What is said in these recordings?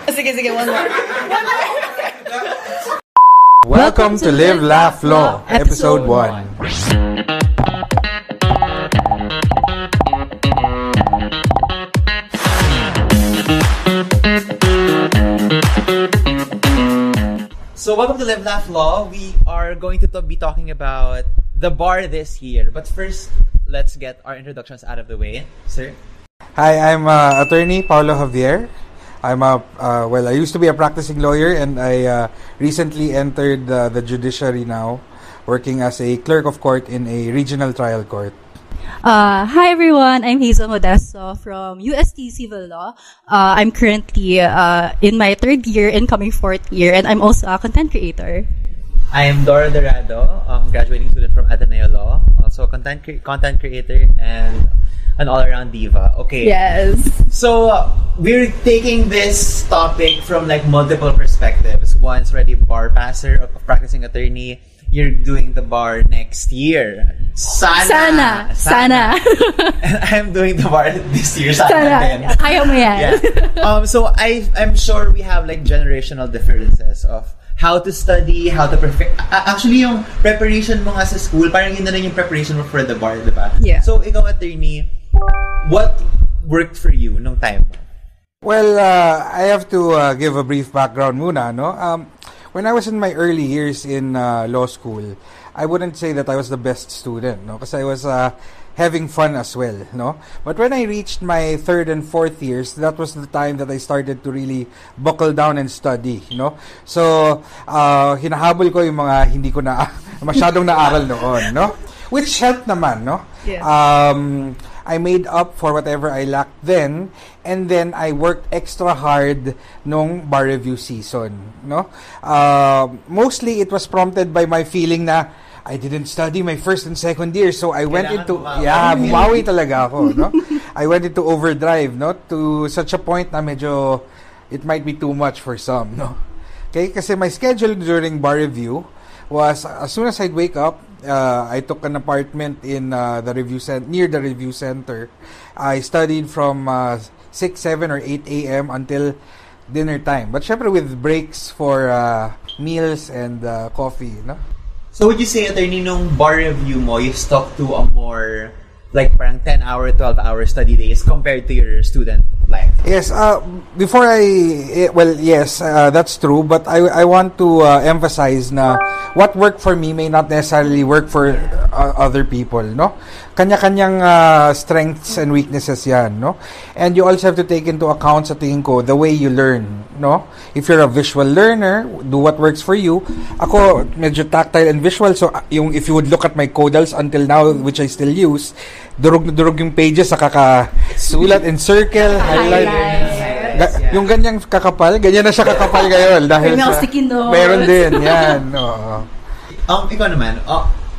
Sige, one more. Welcome to Live, Laugh, Law, Episode 1. So welcome to Live, Laugh, Law. We are going to be talking about the bar this year. But first, let's get our introductions out of the way. Sir? Hi, I'm attorney Paulo Javier. I used to be a practicing lawyer, and I recently entered the judiciary now, working as a clerk of court in a regional trial court. Hi everyone, I'm Hazel Modesto from UST Civil Law. I'm currently in my third year, incoming fourth year, and I'm also a content creator. I am Dora Dorado, graduating student from Ateneo Law, also a content creator and an all-around diva. Okay. Yes. So we're taking this topic from like multiple perspectives. One's already bar passer, a practicing attorney. You're doing the bar next year. Sana. And I'm doing the bar this year. Sana. Kaya mo yan. Yeah. So I'm sure we have like generational differences of how to study, how to perfect. Actually, yung preparation mo nga sa school, parang yun na rin yung preparation mo for the bar, di ba? Yeah. So, ikaw, attorney, what worked for you nung time mo? Well, I have to give a brief background muna, no? When I was in my early years in law school, I wouldn't say that I was the best student, no? Because I was having fun as well, no? But when I reached my third and fourth years, that was the time that I started to really buckle down and study, no? So, hinahabol ko yung mga hindi ko na masyadong naaral noon, no? Which helped naman, no? Yeah. I made up for whatever I lacked then, and then I worked extra hard nung bar review season, no? Mostly it was prompted by my feeling na I didn't study my first and second year, so I went into bumawi talaga ako, no? I went into overdrive, no? To such a point na medyo it might be too much for some, no? Okay, kasi my schedule during bar review was as soon as I'd wake up, I took an apartment in near the review center. I studied from 6, 7, or 8 a.m. until dinner time. But syempre with breaks for meals and coffee, no? So would you say, attorney, nung bar review mo, you stuck to a more like parang 10-hour, 12-hour study days compared to your student life? Yes, that's true. But I want to emphasize na what worked for me may not necessarily work for other people, no? Kanya-kanyang strengths and weaknesses yan, no? And you also have to take into account, sa tingin ko, the way you learn, no? If you're a visual learner, do what works for you. Ako, medyo tactile and visual, so if you would look at my codals until now, which I still use, durog na durog yung pages sa kakasulat in circle, highlight. Yung ganyang kakapal, ganyan na siya kakapal ngayon. Dahil meron din, yan. Ikaw naman,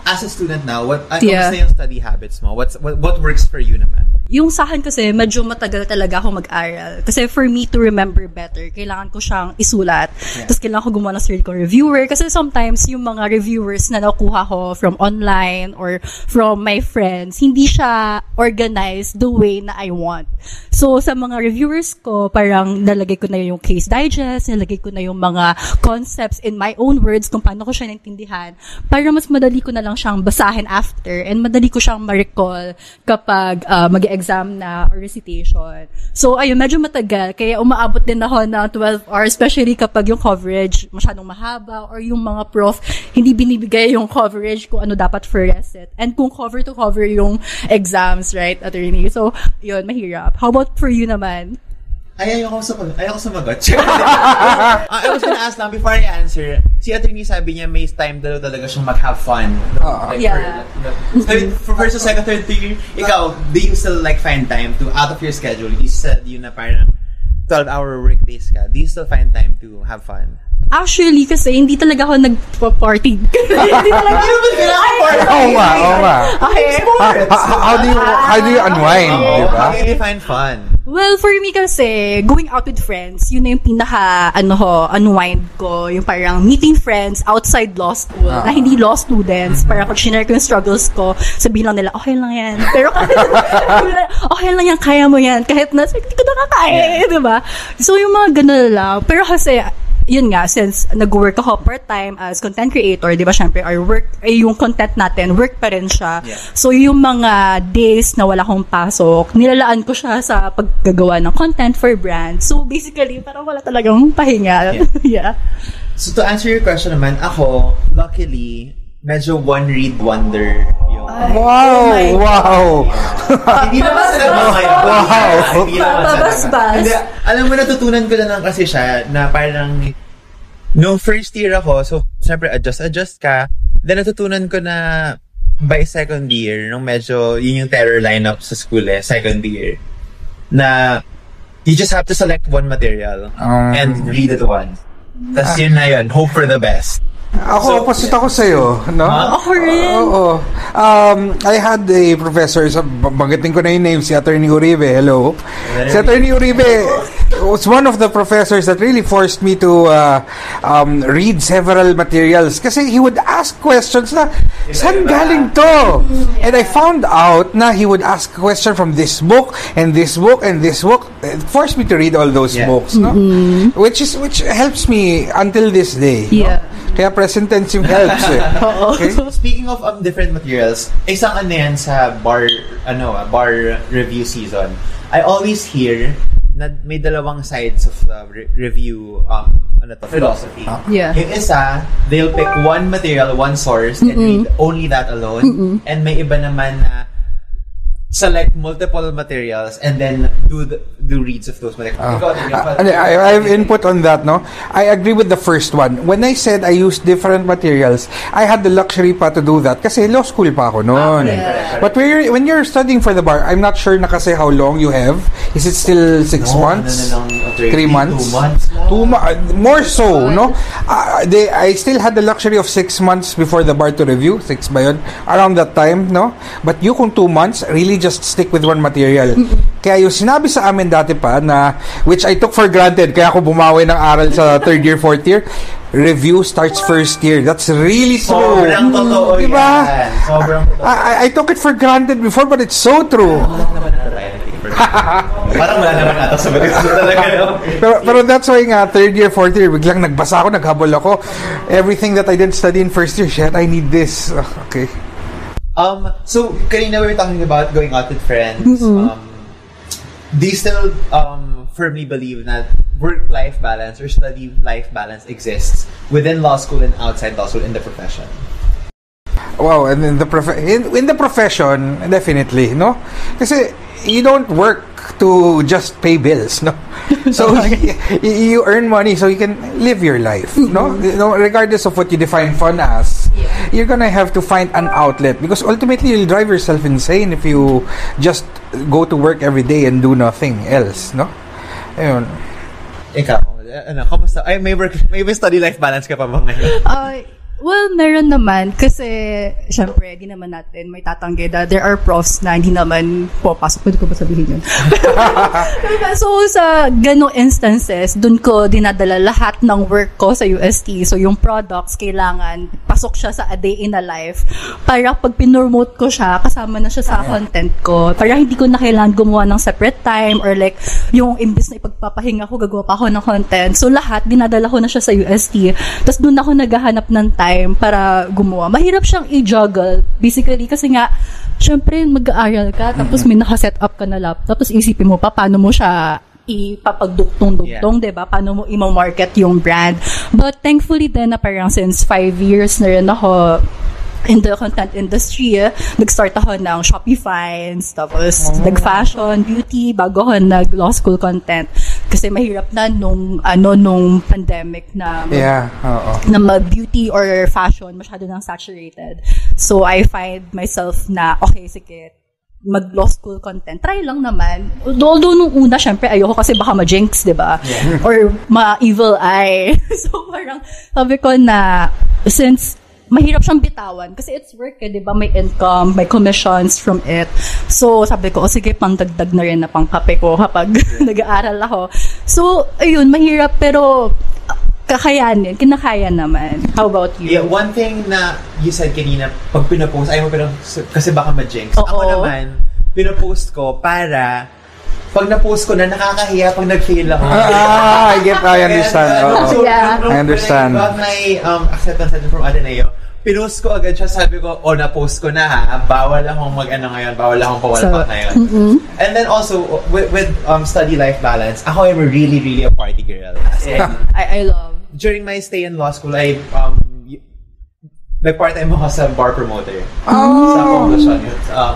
as a student now, kamusta yung study habits mo? What works for you naman? Yung sa akin kasi, medyo matagal talaga ako mag-aral. Kasi for me to remember better, kailangan ko siyang isulat. Yeah. Tapos kailangan ko gumawa ng sarili kong reviewer. Kasi sometimes, yung mga reviewers na nakuha ko from online or from my friends, hindi siya organized the way na I want. So, sa mga reviewers ko, parang nalagay ko na yung case digest, nalagay ko na yung mga concepts in my own words kung paano ko siya naintindihan. Para mas madali ko na lang siyang basahin after and madali ko siyang ma-recall kapag mag-exam na or recitation. So, ayun, medyo matagal. Kaya umaabot din ako ng 12 hours, especially kapag yung coverage masyadong mahaba or yung mga prof hindi binibigay yung coverage kung ano dapat for recit. And kung cover to cover yung exams, right, attorney? So, yun, mahirap. How about for you naman? Ayoko sumagot. I was gonna ask lang before I answer. Si attorney sabi niya may time daw talaga siyang mag-have fun. For first, second, third year, ikaw, do you still like find time to out of your schedule? You said yun na parang 12-hour work days ka. Do you still find time to have fun? Actually, kasi hindi talaga ako nagpa-party. Hindi talaga party. Oo nga. Okay. How do you unwind, di ba? How do you find fun? Well, for me kasi, going out with friends, yun na yung unwind ko. Yung parang meeting friends outside law school, na hindi law students. Parang pag shinare ko yung struggles ko, sabihin lang nila, okay lang yan. Pero okay lang yan, kaya mo yan. Kahit na, hindi ko nakakaya, diba? So, yung mga ganun lang. Pero kasi, yun nga, since nag-work ako part-time as content creator, di ba, syempre, our work, yung content natin, work pa rin siya. Yeah. So, yung mga days na wala akong pasok, nilalaan ko siya sa paggagawa ng content for brand. So, basically, parang wala talagang pahinga. Yeah. So, to answer your question naman, ako, luckily, medyo one-read wonder yung... Wow! Hindi naman sa Wow! Pabasbas. Alam mo, natutunan ko na lang kasi siya na parang no first year ako, so siyempre adjust ka. Then natutunan ko na by second year, nung medyo yun yung terror lineup sa school second year, na you just have to select one material and read it once. Tapos yun na yun, hope for the best. Ako, opposite ako sa'yo, no? Ako rin. Oo. I had a professor, banggitin ko na yung name, si Attorney Uribe. Hello. Si Attorney Uribe was one of the professors that really forced me to read several materials. Kasi he would ask questions na, saan galing to? And I found out na he would ask a question from this book, and this book, and this book. It forced me to read all those books, no? Which helps me until this day. Yeah. No? Kaya present tense yung helps Okay? Speaking of different materials, isang yan sa bar review season. I always hear na may dalawang sides of the review philosophy. Yeah. Yung isa, they'll pick one material, one source, and read only that alone. And may iba naman na select multiple materials and then do reads of those materials. I have input on that, no? I agree with the first one. When I said I use different materials, I had the luxury pa to do that kasi law school pa ako noon. But when you're studying for the bar, I'm not sure na kasi how long you have. Is it still 6 months? 3 months? 2 months? More so, no? I still had the luxury of 6 months before the bar to review. 6 ba yun? Around that time, no? But you kung 2 months, really just stick with one material. Kaya yung sinabi sa amin dati pa na, which I took for granted, kaya ako bumawi ng aral sa 3rd year, 4th year, review starts 1st year. That's really true. Sobrang totoo diba? Yan. Sobrang totoo. I took it for granted before, but it's so true. Parang wala naman ata sa talaga. Pero that's why nga, 3rd year, 4th year, biglang nagbasa ako, naghabol ako. Everything that I didn't study in 1st year, shit, I need this. Okay. So kanina we were talking about going out with friends. Do you still firmly believe that work-life balance or study-life balance exists within law school and outside law school in the profession? Wow, and in the profession, definitely, no? Kasi you don't work to just pay bills, no? So you earn money so you can live your life, no? Regardless of what you define fun as, you're gonna have to find an outlet because ultimately you'll drive yourself insane if you just go to work every day and do nothing else, no? Ayun. Ikaw, kamusta? Ay, may study-life balance ka pa ba ngayon? Well, meron naman. Kasi, syempre, di naman natin may tatanggi na there are profs na hindi naman papasok. Pwede ko ba sabihin yun? So, sa ganong instances, dun ko dinadala lahat ng work ko sa UST. So, yung products, kailangan pasok siya sa a day in a life. Para pag pinromote ko siya, kasama na siya sa content ko. Para hindi ko na kailangan gumawa ng separate time or like, yung imbis na ipagpapahinga ko, gagawa pa ako ng content. So, lahat, dinadala ko na siya sa UST. Tapos, dun ako naghahanap ng time para gumawa. Mahirap siyang i-juggle. Basically, kasi nga, syempre, mag-aaral ka, tapos may naka-set up ka na laptop, tapos isipin mo pa, paano mo siya ipapagduktong-duktong, diba? Paano mo i-market yung brand. But thankfully din na parang since 5 years na rin ako in the content industry, nag-start ako ng Shopify, tapos nag-fashion, beauty, bago ako nag-law school content. Kasi mahirap na nung pandemic na na mag-beauty or fashion, masyado nang saturated. So, I find myself na, okay, sige, mag-law school content. Try lang naman. Although nung una, syempre, ayoko kasi baka ma-jinx, diba? Yeah. Or ma-evil eye. So, parang, sabi ko na, since mahirap siyang bitawan kasi it's work, di ba? May income, may commissions from it. So, sabi ko, sige, pangdagdag na rin na pangkape ko kapag nag-aaral ako. So, ayun, mahirap pero kakayanin, kinakaya naman. How about you? Yeah, one thing na you said kanina, pag pinapost, ayaw mo pero kasi baka ma-jinx. Oo. Ako naman, pinapost ko para pag na-post ko na, nakakahiya pag nag-fail ako. I understand. Oo. Yeah. I understand. When I got my acceptance letter from Ateneo, pinost ko agad siya, sabi ko, na-post ko na ha, bawal akong mag-ano ngayon, bawal akong pawalpak ngayon. And then also, with study life balance, ako am really, really a party girl. I love. During my stay in law school, may part-time ako sa bar promoter. Oh. Sa conclusion.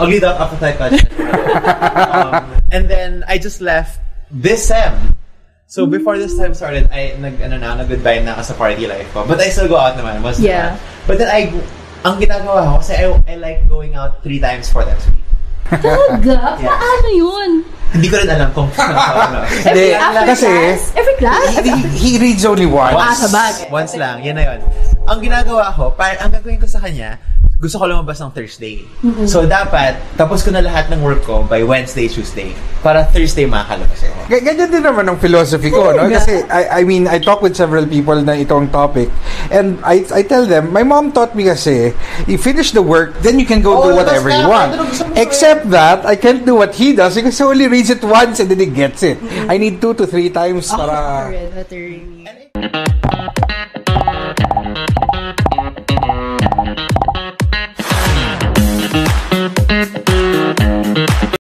Ugly Duck Appetite Question. And then, I just left this sem. So, before this time started, nag-goodbye na ako sa party life ko. But I still go out naman. Yeah. But then, ang ginagawa ko, kasi I like going out 3 times, 4 times a week. Talaga? Yeah. Paano yun? Hindi ko rin alam kung ano. Hindi, After kasi class? Every class? he reads only once. Sabagay. Once lang, yun na yun. Ang ginagawa ko, ang gagawin ko sa kanya, gusto ko lumabas ng Thursday. So, dapat, tapos ko na lahat ng work ko by Wednesday, Tuesday. Para Thursday makakalabas ako. Ganyan din naman ang philosophy ko, no? Kasi, I mean, I talk with several people na itong topic, and I tell them, my mom taught me kasi, you finish the work, then you can go do whatever you want. Except that, I can't do what he does because he only reads it once and then he gets it. I need 2 to 3 times para... Attorney.